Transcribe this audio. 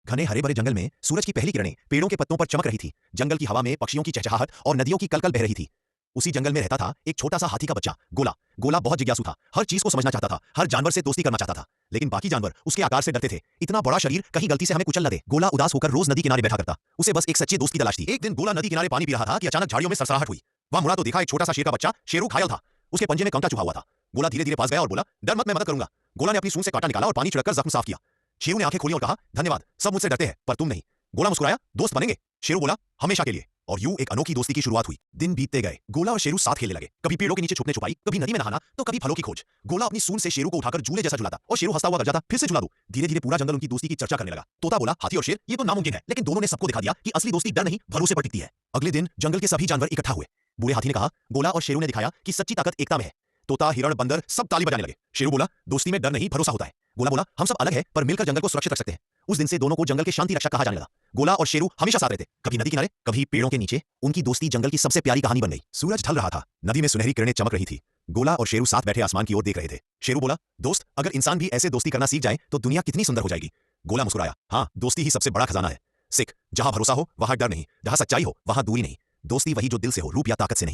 घने हरे भरे जंगल में सूरज की पहली किरणें पेड़ों के पत्तों पर चमक रही थी। जंगल की हवा में पक्षियों की चहचहाहट और नदियों की कलकल बह रही थी। उसी जंगल में रहता था एक छोटा सा हाथी का बच्चा गोला। गोला बहुत जिज्ञासु था, हर चीज को समझना चाहता था, हर जानवर से दोस्ती करना चाहता था। लेकिन बाकी जानवर उसके आकार से डरते थे। इतना बड़ा शरीर कहीं गलती से हमें कुचल न दे। गोला उदास होकर रोज नदी किनारे बैठा करता। उसे बस एक सच्चे दोस्त की तलाश थी। एक दिन गोला नदी किनारे पानी पी रहा था कि अचानक झाड़ियों में सरसराहट हुई। वह मुड़ा तो देखा एक छोटा सा शेर का बच्चा शेरू घायल था। उसके पंजे में कंका चुभा हुआ था। गोला धीरे धीरे पास गया और बोला, डर मत, मैं मदद करूंगा। गोला ने अपनी सूंड से कांटा निकाला और पानी छिड़ककर जख्म साफ किया। शेरू ने आंखें खोली और कहा, धन्यवाद, सब मुझसे डरते हैं पर तुम नहीं। गोला मुस्कुराया, दोस्त बनेंगे? शेरू बोला, हमेशा के लिए। और यूं एक अनोखी दोस्ती की शुरुआत हुई। दिन बीतते गए, गोला और शेरू साथ खेलने लगे। कभी पेड़ों के नीचे छुपने छुपाई, कभी नदी में नहाना, तो कभी फलों की खोज। गोला अपनी सूंड से शेरू को उठाकर झूले जैसा झुलाता और शेरू हंसता हुआ कर जाता, फिर से झुला दूं। धीरे धीरे पूरा जंगल उनकी दोस्ती की चर्चा करने लगा। तोता बोला, हाथी और शेर ये तो नामुमकिन है, लेकिन दोनों ने सबको दिखा दिया कि असली दोस्ती डर नहीं भरोसे पर टिकती है। अगले दिन जंगल के सभी जानवर इकट्ठा हुए। बूढ़े हाथी ने कहा, गोला और शेरू ने दिखाया कि सच्ची ताकत एकता में है। तोता, हिरण, बंदर सब ताली बजाने लगे। शेरू बोला, दोस्ती में डर नहीं भरोसा होता है। गोला बोला, हम सब अलग हैं पर मिलकर जंगल को सुरक्षित रख सकते हैं। उस दिन से दोनों को जंगल के शांति रक्षक कहा जाने लगा। गोला और शेरू हमेशा साथ रहते, कभी नदी किनारे, कभी पेड़ों के नीचे। उनकी दोस्ती जंगल की सबसे प्यारी कहानी बन गई। सूरज ढल रहा था, नदी में सुनहरी किरणें चमक रही थी। गोला और शेरू साथ बैठे आसमान की ओर देख रहे थे। शेरू बोला, दोस्त, अगर इंसान भी ऐसे दोस्ती करना सीख जाए तो दुनिया कितनी सुंदर हो जाएगी। गोला मुस्कुराया, हाँ, दोस्ती ही सबसे बड़ा खजाना है। सिख, जहां भरोसा हो वहां डर नहीं, जहां सच्चाई हो वहां दूरी नहीं। दोस्ती वही जो दिल से हो, रूप या ताकत से नहीं।